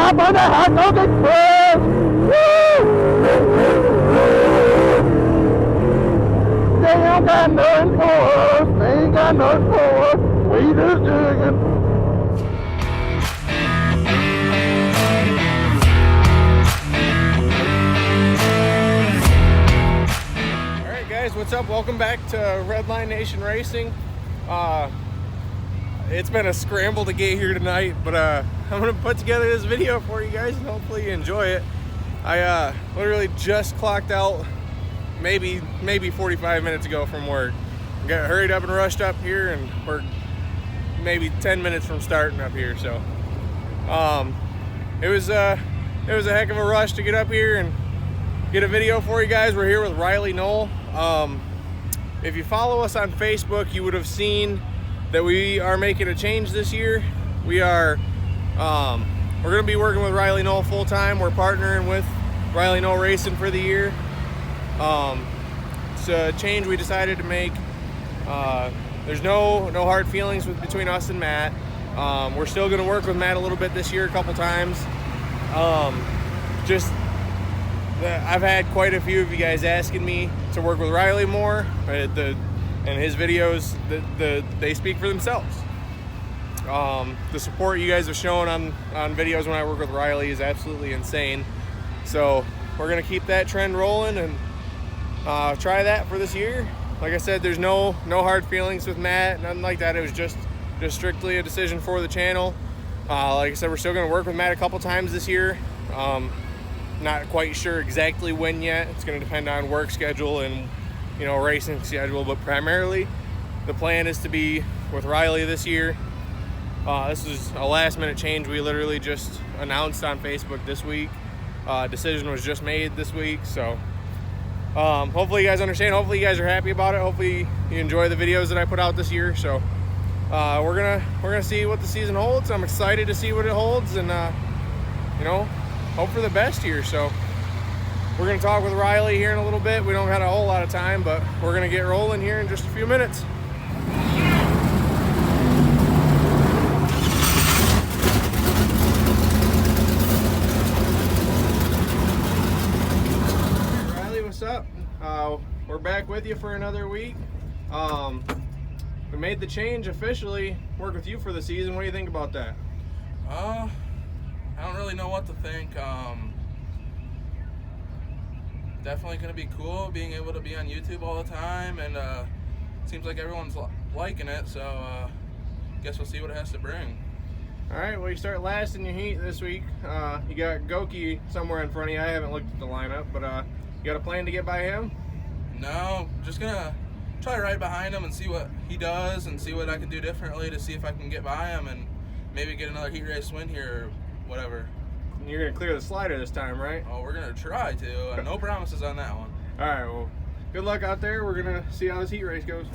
hop on the Hotdog Express. Woo! They ain't got nothing for us. They ain't got nothing for us. We just digging. Alright guys, what's up? Welcome back to Redline Nation Racing. It's been a scramble to get here tonight, but I'm going to put together this video for you guys and hopefully you enjoy it. I literally just clocked out maybe 45 minutes ago from work. Got hurried up and rushed up here, and we're maybe 10 minutes from starting up here. So it was a heck of a rush to get up here and get a video for you guys. We're here with Rylee Knoll. If you follow us on Facebook, you would have seen that we are making a change this year. We are we're going to be working with Rylee Knoll full time. We're partnering with Rylee Knoll Racing for the year. It's a change we decided to make. There's no hard feelings between us and Matt. We're still going to work with Matt a little bit this year, a couple times. I've had quite a few of you guys asking me to work with Rylee more, and his videos, they speak for themselves. The support you guys have shown on videos when I work with Rylee is absolutely insane. So we're gonna keep that trend rolling and try that for this year. Like I said, there's no hard feelings with Matt, nothing like that. It was just strictly a decision for the channel. Like I said, we're still gonna work with Matt a couple times this year. Not quite sure exactly when yet. It's gonna depend on work schedule and racing schedule, but primarily the plan is to be with Rylee this year. This is a last minute change we literally just announced on Facebook this week. Decision was just made this week, so hopefully you guys understand. Hopefully you guys are happy about it. Hopefully you enjoy the videos that I put out this year. So we're gonna see what the season holds. I'm excited to see what it holds, and hope for the best here. So we're going to talk with Rylee here in a little bit. We don't have a whole lot of time, but we're going to get rolling here in just a few minutes. Rylee, what's up? We're back with you for another week. We made the change officially, work with you for the season. What do you think about that? I don't really know what to think. Definitely going to be cool being able to be on YouTube all the time, and seems like everyone's liking it, so guess we'll see what it has to bring. Alright, well, you start last in your heat this week. You got Goki somewhere in front of you. I haven't looked at the lineup, but you got a plan to get by him? No, just going to try right behind him and see what he does and see what I can do differently to see if I can get by him and maybe get another heat race win here or whatever. You're going to clear the slider this time, right? Oh, we're going to try to. No promises on that one. All right, well, good luck out there. We're going to see how this heat race goes.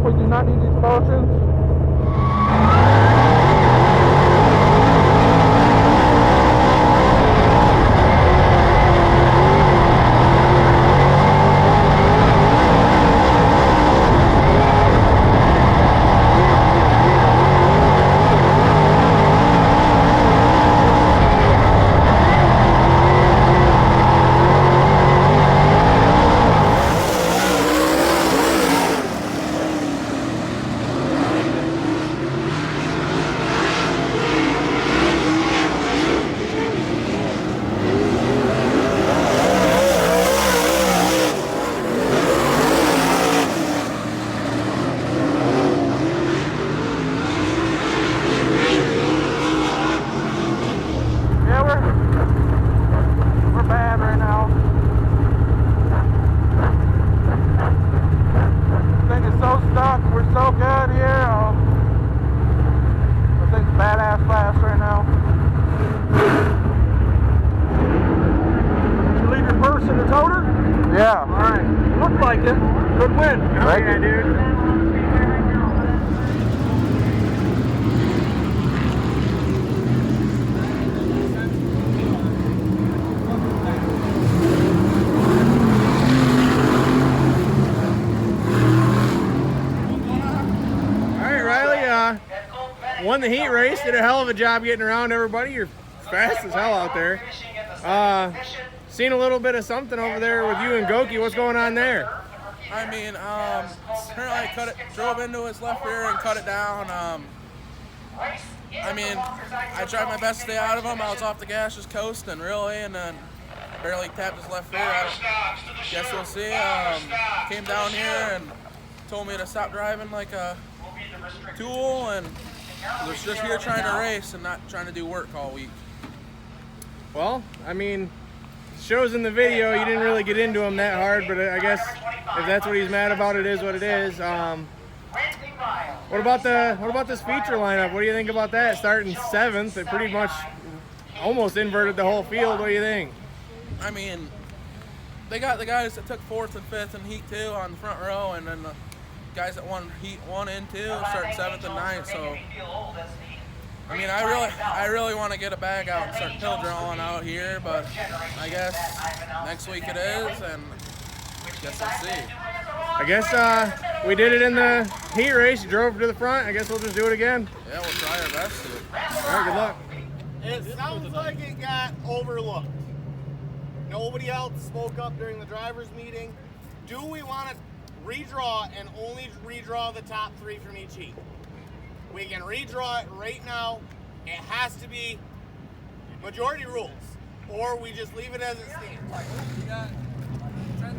We do not need these potions. Yeah. All right. Looked like it. Good win. Thank you, dude. All right, Rylee, won the heat race. Did a hell of a job getting around everybody. You're fast as hell out there. Seen a little bit of something over there with you and Goki. What's going on there? I mean, apparently I drove into his left rear and cut it down. I mean, I tried my best to stay out of him. I was off the gas, just coasting, really, and then barely tapped his left rear. I guess we'll see. Came down here and told me to stop driving like a tool, and was just here trying to race and not trying to do work all week. Well, I mean, shows in the video you didn't really get into him that hard, but I guess if that's what he's mad about, it is what it is. What about this feature lineup? What do you think about that? Starting 7th, it pretty much almost inverted the whole field. What do you think? I mean, they got the guys that took 4th and 5th in Heat 2 on the front row, and then the guys that won Heat 1 and 2 starting 7th and 9th. So, I mean, I really want to get a bag out and start pill drawing out here, but I guess next week it is, and I guess we'll see. I guess we did it in the heat race. You drove to the front. I guess we'll just do it again. Yeah, we'll try our best to. All right, good luck. It sounds like it got overlooked. Nobody else spoke up during the drivers' meeting. Do we want to redraw and only redraw the top 3 from each heat? We can redraw it right now. It has to be majority rules, or we just leave it as it stands.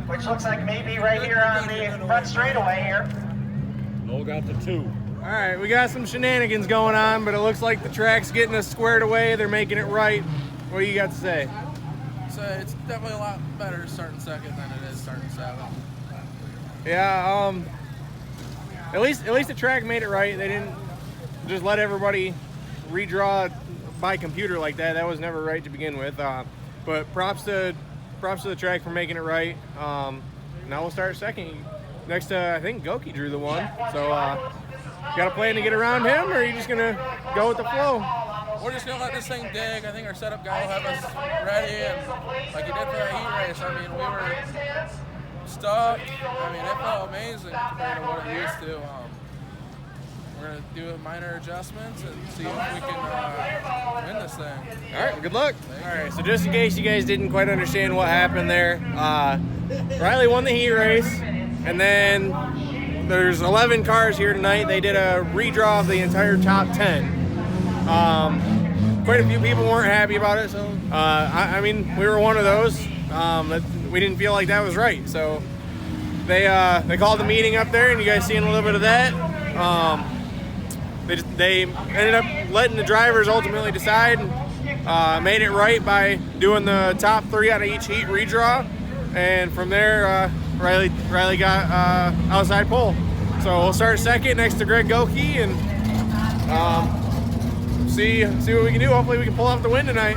Which looks like maybe right here on the front straightaway here. Knoll got the 2. All right, we got some shenanigans going on, but it looks like the track's getting us squared away. They're making it right. What do you got to say? So it's definitely a lot better starting 2nd than it is starting 7th. Yeah, at least the track made it right. They didn't just let everybody redraw by computer like that. That was never right to begin with. But props to the track for making it right. Now we'll start 2nd. Next, I think Goki drew the 1. So, got a plan to get around him, or are you just gonna go with the flow? We're just gonna let this thing dig. I think our setup guy will have us ready, and like he did for that heat race. I mean, we were stuck. I mean, it felt amazing compared to what it used to. We're gonna do minor adjustments and see if we can win this thing. All right, good luck. All right, so just in case you guys didn't quite understand what happened there, Rylee won the heat race, and then there's 11 cars here tonight. They did a redraw of the entire top 10. Quite a few people weren't happy about it, so I mean, we were one of those. We didn't feel like that was right, so they called the meeting up there, and you guys seen a little bit of that. They ended up letting the drivers ultimately decide, made it right by doing the top 3 out of each heat redraw, and from there Rylee got outside pole. So we'll start 2nd next to Greg Goki, and see what we can do. Hopefully we can pull off the win tonight.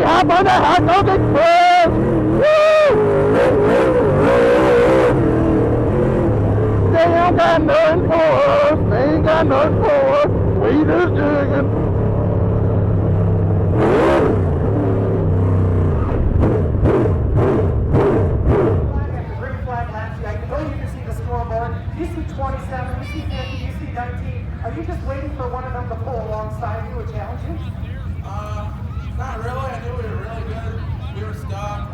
hop on the Hotdog Express. Woo! They ain't got nothing for us. They ain't got nothing for us. We just jigging. You see 27, you see 50, you see 19. Are you just waiting for one of them to pull alongside you and challenge you? Not really. I knew we were really good. We were stuck.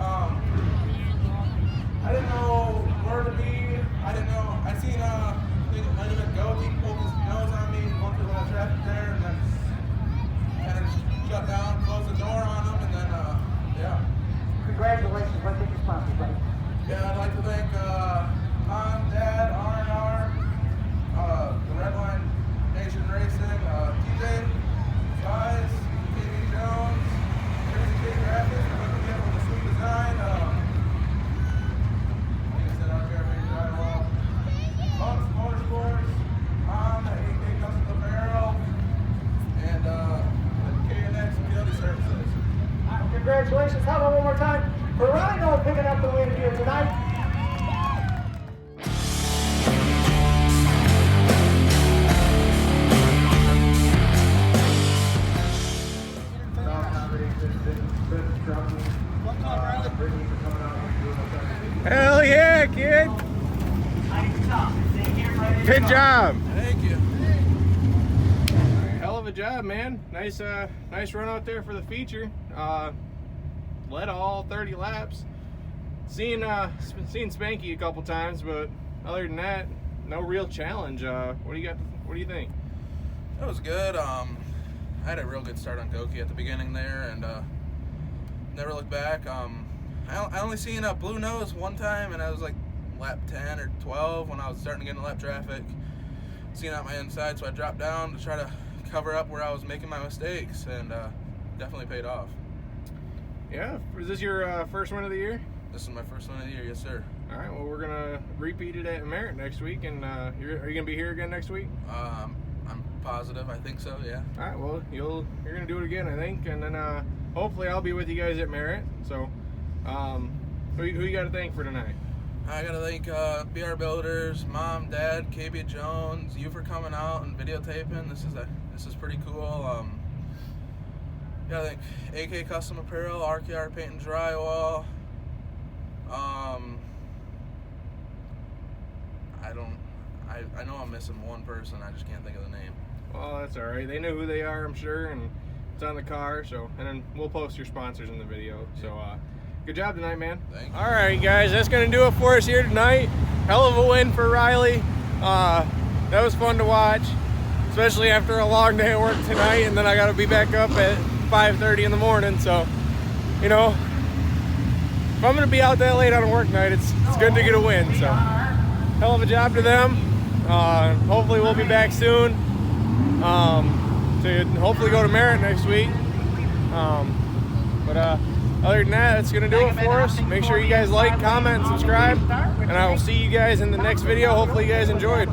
I didn't know where to be. I didn't know. I seen I think it might have been Go. He pulled his nose on me, going through a little traffic there, and then kind of just shut down, closed the door on him, and then yeah. Congratulations. Let's take your sponsors, buddy. Yeah, I'd like to thank Mom, Dad, R&R, the Redline Nation Racing, TJ, Guys, Pigeon Jones, Tri-City Graphics for hooking me up with a sweet design. Like I said, out there, big drywall. Bucks Motorsports, Mom, at AK Custom Apparel, and K&X Utility Services. Congratulations. How about one more time for Rylee Knoll picking up the win here tonight? Hell yeah, kid! Good job. Thank you. Hell of a job, man. Nice run out there for the feature. Led all 30 laps. Seen Spanky a couple times, but other than that, no real challenge. What do you got? What do you think? It was good. I had a real good start on Goki at the beginning there, and never looked back. I only seen a blue nose one time, and I was like lap 10 or 12 when I was starting to get into lap traffic. Seen out my inside, so I dropped down to try to cover up where I was making my mistakes, and definitely paid off. Yeah, is this your first one of the year? This is my first one of the year, yes sir. All right, well we're gonna repeat it at Merritt next week, and are you gonna be here again next week? I'm positive, I think so, yeah. All right, well you're gonna do it again, I think, and then hopefully I'll be with you guys at Merritt. So, who you got to thank for tonight? I gotta thank BR Builders, Mom, Dad, KB Jones, you for coming out and videotaping. This is pretty cool. Gotta thank AK Custom Apparel, RKR Paint and Drywall. I know I'm missing one person. I just can't think of the name. Well, that's all right. They know who they are, I'm sure, and it's on the car. So, and then we'll post your sponsors in the video. So, good job tonight, man. Thank you. All right, guys, that's gonna do it for us here tonight. Hell of a win for Rylee. That was fun to watch, especially after a long day at work tonight, and then I gotta be back up at 5:30 in the morning. So, you know, if I'm gonna be out that late on a work night, it's good to get a win. So, hell of a job to them. Hopefully we'll be back soon to hopefully go to Merritt next week. Other than that, that's gonna do it for us. Make sure you guys like, comment, and subscribe, and I will see you guys in the next video. Hopefully you guys enjoyed.